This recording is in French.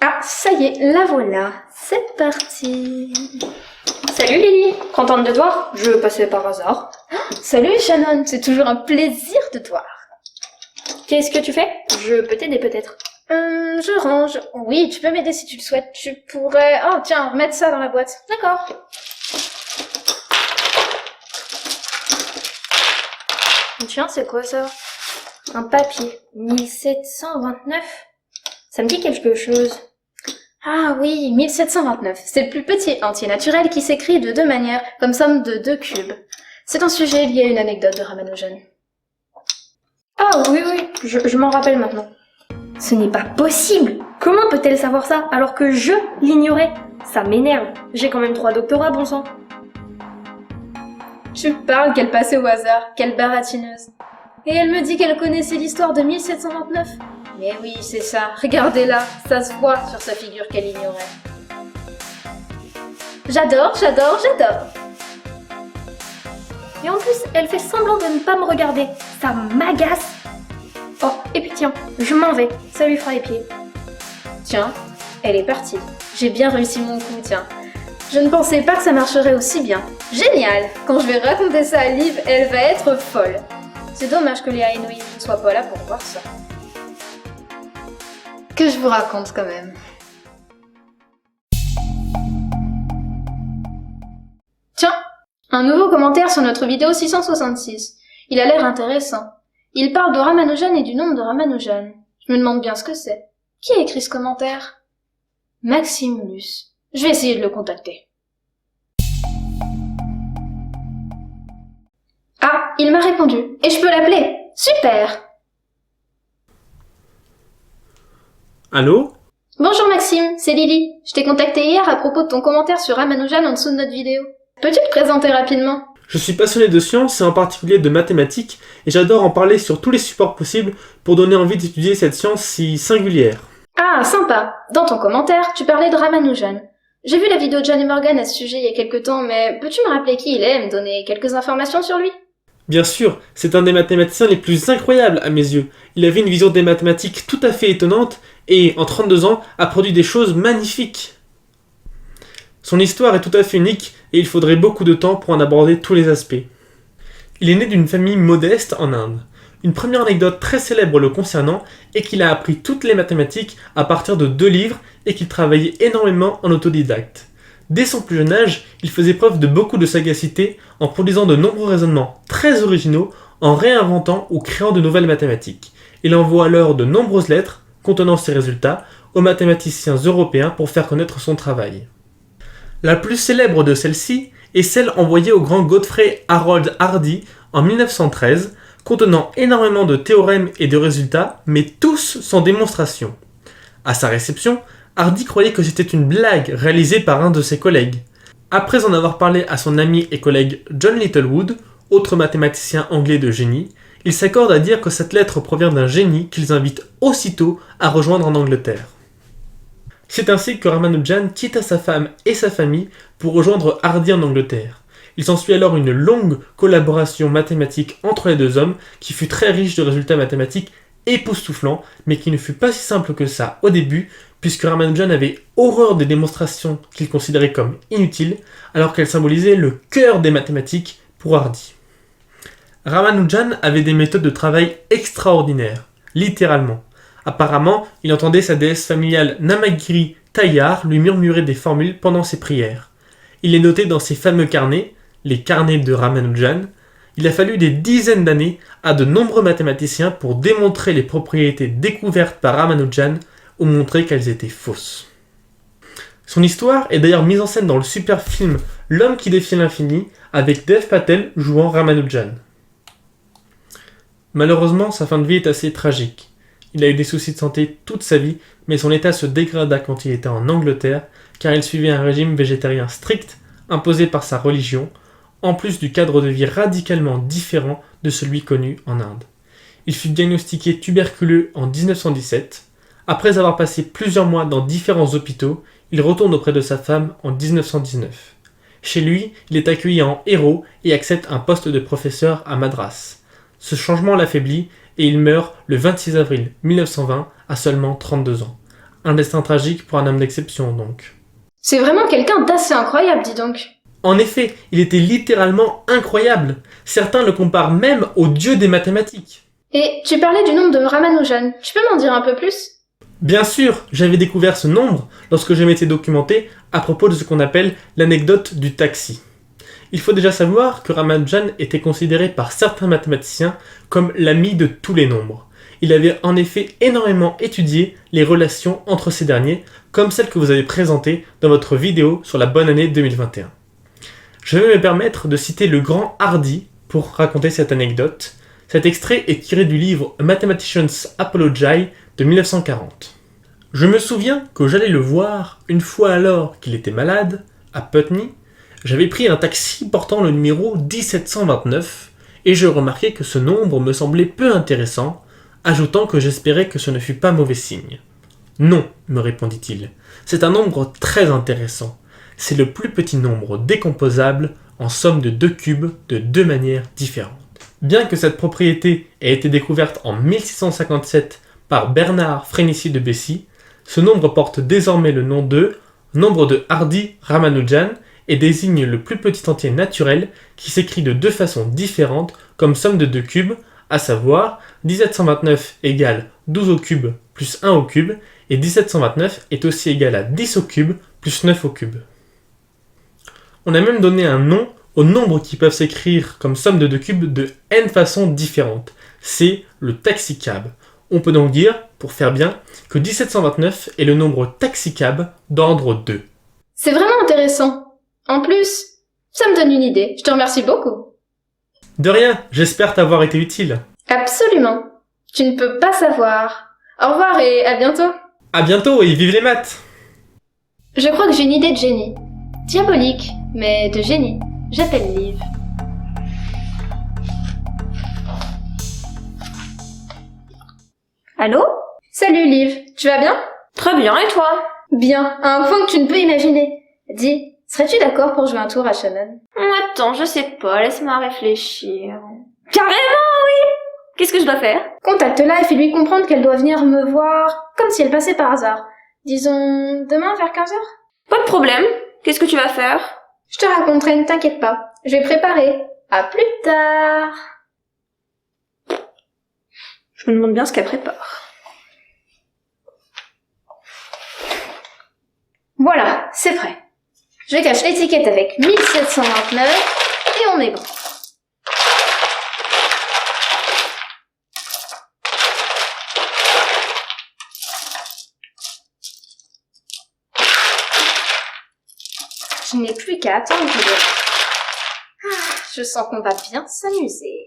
Ah, ça y est, la voilà. C'est parti. Salut Lily, contente de te voir? Je passais par hasard. Salut Shannon, c'est toujours un plaisir de te voir. Qu'est-ce que tu fais? Je peux t'aider peut-être. Je range. Oui, tu peux m'aider si tu le souhaites. Tu pourrais... Oh tiens, remettre ça dans la boîte. D'accord. Tiens, c'est quoi ça? Un papier. 1729. Ça me dit quelque chose. Ah oui, 1729. C'est le plus petit entier naturel qui s'écrit de deux manières, comme somme de 2 cubes. C'est un sujet lié à une anecdote de Ramanujan. Ah oui, je m'en rappelle maintenant. Ce n'est pas possible! Comment peut-elle savoir ça alors que je l'ignorais? Ça m'énerve. J'ai quand même 3 doctorats, bon sang. Tu parles qu'elle passait au hasard, quelle baratineuse. Et elle me dit qu'elle connaissait l'histoire de 1729. Mais oui, c'est ça. Regardez-la, ça se voit sur sa figure qu'elle ignorait. J'adore. Et en plus, elle fait semblant de ne pas me regarder. Ça m'agace. Oh, et puis tiens, je m'en vais. Ça lui fera les pieds. Tiens, elle est partie. J'ai bien réussi mon coup, tiens. Je ne pensais pas que ça marcherait aussi bien. Génial! Quand je vais raconter ça à Liv, elle va être folle. C'est dommage que Léa et Noémie ne soient pas là pour voir ça. Que je vous raconte quand même. Tiens, un nouveau commentaire sur notre vidéo 666. Il a l'air intéressant. Il parle de Ramanujan et du nombre de Ramanujan. Je me demande bien ce que c'est. Qui a écrit ce commentaire? Maxime Luce. Je vais essayer de le contacter. Ah, il m'a répondu. Et je peux l'appeler. Super! Allô? Bonjour Maxime, c'est Lily. Je t'ai contacté hier à propos de ton commentaire sur Ramanujan en dessous de notre vidéo. Peux-tu te présenter rapidement? Je suis passionné de sciences et en particulier de mathématiques et j'adore en parler sur tous les supports possibles pour donner envie d'étudier cette science si singulière. Ah, sympa. Dans ton commentaire, tu parlais de Ramanujan. J'ai vu la vidéo de John et Morgan à ce sujet il y a quelque temps, mais peux-tu me rappeler qui il est et me donner quelques informations sur lui? Bien sûr, c'est un des mathématiciens les plus incroyables à mes yeux. Il avait une vision des mathématiques tout à fait étonnante et, en 32 ans, a produit des choses magnifiques. Son histoire est tout à fait unique et il faudrait beaucoup de temps pour en aborder tous les aspects. Il est né d'une famille modeste en Inde. Une première anecdote très célèbre le concernant est qu'il a appris toutes les mathématiques à partir de 2 livres et qu'il travaillait énormément en autodidacte. Dès son plus jeune âge, il faisait preuve de beaucoup de sagacité en produisant de nombreux raisonnements très originaux, en réinventant ou créant de nouvelles mathématiques. Il envoie alors de nombreuses lettres contenant ses résultats aux mathématiciens européens pour faire connaître son travail. La plus célèbre de celles-ci est celle envoyée au grand Godfrey Harold Hardy en 1913, contenant énormément de théorèmes et de résultats, mais tous sans démonstration. À sa réception, Hardy croyait que c'était une blague réalisée par un de ses collègues. Après en avoir parlé à son ami et collègue John Littlewood, autre mathématicien anglais de génie, il s'accorde à dire que cette lettre provient d'un génie qu'ils invitent aussitôt à rejoindre en Angleterre. C'est ainsi que Ramanujan quitta sa femme et sa famille pour rejoindre Hardy en Angleterre. Il s'ensuit alors une longue collaboration mathématique entre les deux hommes qui fut très riche de résultats mathématiques époustouflants, mais qui ne fut pas si simple que ça au début, puisque Ramanujan avait horreur des démonstrations qu'il considérait comme inutiles, alors qu'elles symbolisaient le cœur des mathématiques pour Hardy. Ramanujan avait des méthodes de travail extraordinaires, littéralement. Apparemment, il entendait sa déesse familiale Namagiri Tayar lui murmurer des formules pendant ses prières. Il est noté dans ses fameux carnets, les carnets de Ramanujan. Il a fallu des dizaines d'années à de nombreux mathématiciens pour démontrer les propriétés découvertes par Ramanujan ou montrer qu'elles étaient fausses. Son histoire est d'ailleurs mise en scène dans le super film L'homme qui défie l'infini avec Dev Patel jouant Ramanujan. Malheureusement, sa fin de vie est assez tragique. Il a eu des soucis de santé toute sa vie, mais son état se dégrada quand il était en Angleterre, car il suivait un régime végétarien strict imposé par sa religion, en plus du cadre de vie radicalement différent de celui connu en Inde. Il fut diagnostiqué tuberculeux en 1917. Après avoir passé plusieurs mois dans différents hôpitaux, il retourne auprès de sa femme en 1919. Chez lui, il est accueilli en héros et accepte un poste de professeur à Madras. Ce changement l'affaiblit et il meurt le 26 avril 1920 à seulement 32 ans. Un destin tragique pour un homme d'exception, donc. C'est vraiment quelqu'un d'assez incroyable, dis donc. En effet, il était littéralement incroyable. Certains le comparent même au dieu des mathématiques. Et tu parlais du nombre de Ramanujan. Tu peux m'en dire un peu plus? Bien sûr, j'avais découvert ce nombre lorsque je m'étais documenté à propos de ce qu'on appelle l'anecdote du taxi. Il faut déjà savoir que Ramanujan était considéré par certains mathématiciens comme l'ami de tous les nombres. Il avait en effet énormément étudié les relations entre ces derniers, comme celle que vous avez présentée dans votre vidéo sur la bonne année 2021. Je vais me permettre de citer le grand Hardy pour raconter cette anecdote. Cet extrait est tiré du livre A Mathematician's Apology de 1940. Je me souviens que j'allais le voir une fois alors qu'il était malade, à Putney. J'avais pris un taxi portant le numéro 1729 et je remarquai que ce nombre me semblait peu intéressant, ajoutant que j'espérais que ce ne fut pas mauvais signe. Non, me répondit-il, c'est un nombre très intéressant. C'est le plus petit nombre décomposable en somme de 2 cubes de 2 manières différentes. Bien que cette propriété ait été découverte en 1657 par Bernard Frenici de Bessy, ce nombre porte désormais le nom de nombre de Hardy-Ramanujan et désigne le plus petit entier naturel qui s'écrit de 2 façons différentes comme somme de 2 cubes, à savoir 1729 égale 12 au cube plus 1 au cube, et 1729 est aussi égal à 10 au cube plus 9 au cube. On a même donné un nom aux nombres qui peuvent s'écrire comme somme de 2 cubes de n façons différentes. C'est le taxicab. On peut donc dire, pour faire bien, que 1729 est le nombre taxicab d'ordre 2. C'est vraiment intéressant. En plus, ça me donne une idée. Je te remercie beaucoup. De rien, j'espère t'avoir été utile. Absolument. Tu ne peux pas savoir. Au revoir et à bientôt. À bientôt et vive les maths! Je crois que j'ai une idée de génie. Diabolique, mais de génie. J'appelle Liv. Allô? Salut Liv, tu vas bien? Très bien, et toi? Bien, à un point que tu ne peux imaginer. Dis, serais-tu d'accord pour jouer un tour à Shannon? Attends, je sais pas, laisse-moi réfléchir. Carrément, oui! Qu'est-ce que je dois faire? Contacte-la et fais-lui comprendre qu'elle doit venir me voir comme si elle passait par hasard. Disons, demain vers 15h? Pas de problème. Qu'est-ce que tu vas faire? Je te raconterai, ne t'inquiète pas. Je vais préparer. À plus tard. Je me demande bien ce qu'elle prépare. Voilà, c'est prêt. Je cache l'étiquette avec 1729 et on est bon. Je n'ai plus qu'à attendre. Je sens qu'on va bien s'amuser.